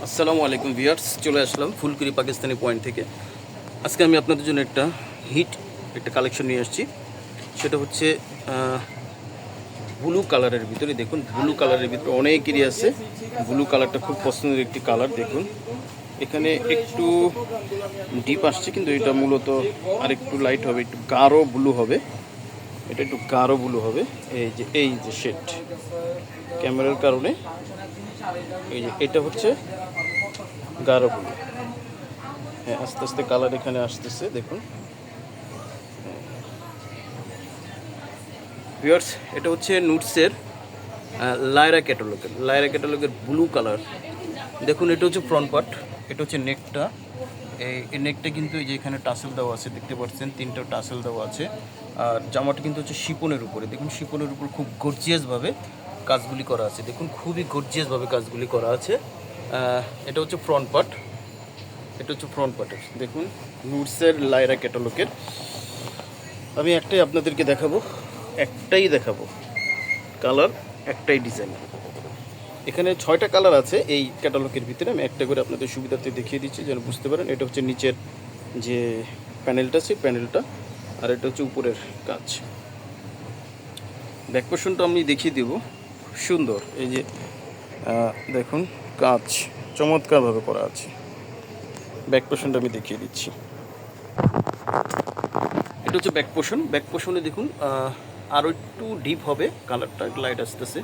আসসালামু আলাইকুম ভিউয়ার্স, চলে আসলাম ফুলকুড়ি পাকিস্তানি পয়েন্ট থেকে। আজকে আমি আপনাদের জন্য একটা কালেকশন নিয়ে আসছি। সেটা হচ্ছে ব্লু কালারের ভিতরে। দেখুন, ব্লু কালারের ভিতরে অনেকেরই আছে। ব্লু কালারটা খুব পছন্দের একটি কালার। দেখুন, এখানে একটু ডিপ আসছে, কিন্তু এটা মূলত আর একটু লাইট হবে, একটু গাঢ় ব্লু হবে। এটা একটু গাঢ় ব্লু হবে। এই যে শেড ক্যামেরার কারণে এটা হচ্ছে গাঢ় ব্লু। হ্যাঁ, আস্তে আস্তে কালার এখানে আসতেছে। দেখুন ভিউয়ার্স, এটা হচ্ছে নুটসের লায়রা ক্যাটালগের ব্লু কালার। দেখুন, এটা হচ্ছে ফ্রন্ট পার্ট, এটা হচ্ছে নেকটা। এই নেকটা কিন্তু এই যে এখানে টাসেল দেওয়া আছে, দেখতে পাচ্ছেন 3টা টাসেল দেওয়া আছে। আর জামাটা কিন্তু হচ্ছে শিপনের উপরে। দেখুন, শিপনের উপর খুব গর্জিয়াসভাবে কাজগুলি করা আছে। দেখুন, খুবই গর্জিয়াসভাবে কাজগুলি করা আছে। এটা হচ্ছে ফ্রন্ট পার্ট, দেখুন নুটসের লায়রা ক্যাটালগের। আমি আপনাদেরকে দেখাবো, কালার, একটাই ডিজাইন। এখানে 6টা কালার আছে এই ক্যাটালগের ভিতরে। আমি একটা করে আপনাদের সুবিধার্থে দেখিয়ে দিচ্ছি যেন বুঝতে পারেন। এটা হচ্ছে নিচের যে প্যানেলটা, সেই প্যানেলটা, আর এটা হচ্ছে উপরের কাজ। ব্যাক পোর্শনটা আমি দেখিয়ে দেব, সুন্দর। এই যে দেখুন, কাজ চমৎকারভাবে করা আছে। ব্যাক পোর্শনটা আমি দেখিয়ে দিচ্ছি। এটা হচ্ছে ব্যাক পোর্শনে দেখুন আরও একটু ডিপ হবে কালারটা, লাইট আসতেছে।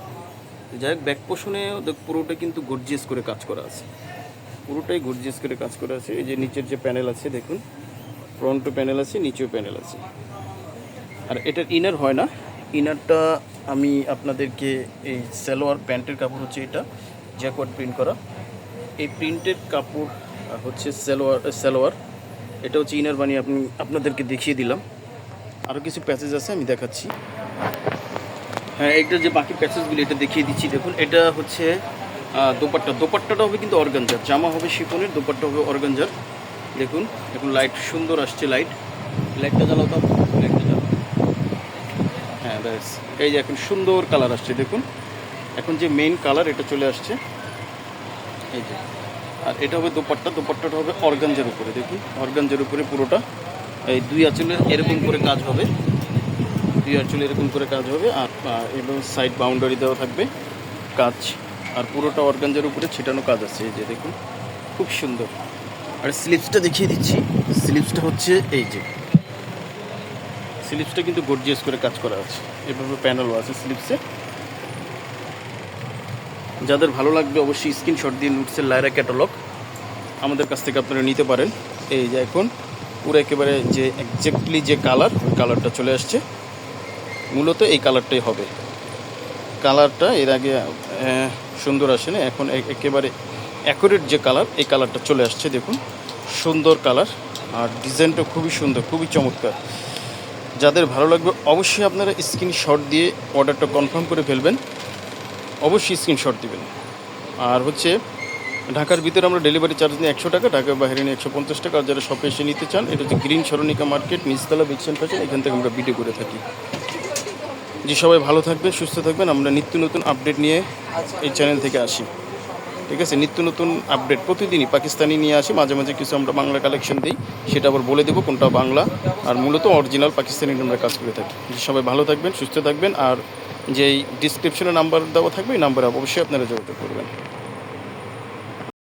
যাই হোক, ব্যাক পোর্শনে পুরোটা কিন্তু গর্জিয়াস করে কাজ করা আছে, পুরোটাই গর্জিয়াস করে কাজ করা আছে। এই যে নিচের যে প্যানেল আছে, দেখুন ফ্রন্টও প্যানেল আছে, নিচেও প্যানেল আছে। আর এটার ইনার হয় না, ইনারটা আমি আপনাদেরকে, এই সালোয়ার প্যান্টের কাপড় হচ্ছে এটা জ্যাকওয়ার্ড প্রিন্ট করা। এই প্রিন্টের কাপড় হচ্ছে সালোয়ার। এটা হচ্ছে ইনার বানিয়ে আপনাদেরকে দেখিয়ে দিলাম। আরও কিছু প্যাচেস আছে, আমি দেখাচ্ছি। হ্যাঁ, এটা যে বাকি প্যাচেসগুলি এটা দেখিয়ে দিচ্ছি। দেখুন, এটা হচ্ছে দোপাট্টাটা হবে কিন্তু অর্গানজার। জামা হবে শিফনের, দোপাট্টা হবে অর্গানজার। দেখুন, এখন লাইট সুন্দর আসছে। লাইটটা জ্বালাও তো, লাইটটা জ্বালাও। হ্যাঁ ব্যাস, এই যে এখন সুন্দর কালার আসছে। দেখুন, এখন যে মেইন কালার এটা চলে আসছে, এই যে। আর এটা হবে দোপাট্টাটা হবে অর্গানজার উপরে। দেখুন, অর্গানজার উপরে পুরোটা এই 2 আঁচলে এরকম করে কাজ হবে, আর এবং সাইড বাউন্ডারি দেওয়া থাকবে কাজ। আর পুরোটা অর্গানজার উপরে ছিটানো কাজ আছে। এই যে দেখুন, খুব সুন্দর। আর স্লিপসটা দেখিয়ে দিচ্ছি। স্লিপসটা হচ্ছে এই যে, স্লিপসটা কিন্তু গর্জিয়াস করে কাজ করা আছে, এভাবে প্যানেলও আছে স্লিপসে। যাদের ভালো লাগবে অবশ্যই স্ক্রিনশট দিয়ে নুটসের লায়রা ক্যাটালগ আমাদের কাছ থেকে আপনারা নিতে পারেন। এই যে এখন পুরো একেবারে যে এক্স্যাক্টলি যে কালারটা চলে আসছে, মূলত এই কালারটাই হবে। কালারটা এর আগে সুন্দর আসে না, এখন একেবারে অ্যাকুরেট যে কালার, এই কালারটা চলে আসছে। দেখুন, সুন্দর কালার, আর ডিজাইনটা খুবই সুন্দর, খুবই চমৎকার। যাদের ভালো লাগবে অবশ্যই আপনারা স্ক্রিনশট দিয়ে অর্ডারটা কনফার্ম করে ফেলবেন, অবশ্যই স্ক্রিনশট দিবেন। আর হচ্ছে ঢাকার ভিতরে আমরা ডেলিভারি চার্জ নিই 100 টাকা, ঢাকার বাইরে নিয়ে 150 টাকা। আর যারা শপে এসে নিতে চান, এটা হচ্ছে গ্রিন সরণিকা মার্কেট, নিচতলা বিক্সেন ফ্যাশন, এখান থেকে আমরা ভিডিও করে থাকি। যে সবাই ভালো থাকবেন, সুস্থ থাকবেন। আমরা নিত্য নতুন আপডেট নিয়ে এই চ্যানেল থেকে আসি, ঠিক আছে? নিত্য নতুন আপডেট প্রতিদিনই পাকিস্তানি নিয়ে আসি, মাঝে মাঝে কিছু আমরা বাংলা কালেকশন দিই, সেটা আবার বলে দেবো কোনটা বাংলা। আর মূলত অরিজিনাল পাকিস্তানি আমরা কাজ করে থাকি। যে সবাই ভালো থাকবেন, সুস্থ থাকবেন। আর যেই ডিসক্রিপশনে নাম্বার দেওয়া থাকবে, এই নাম্বারে অবশ্যই আপনারা যোগাযোগ করবেন।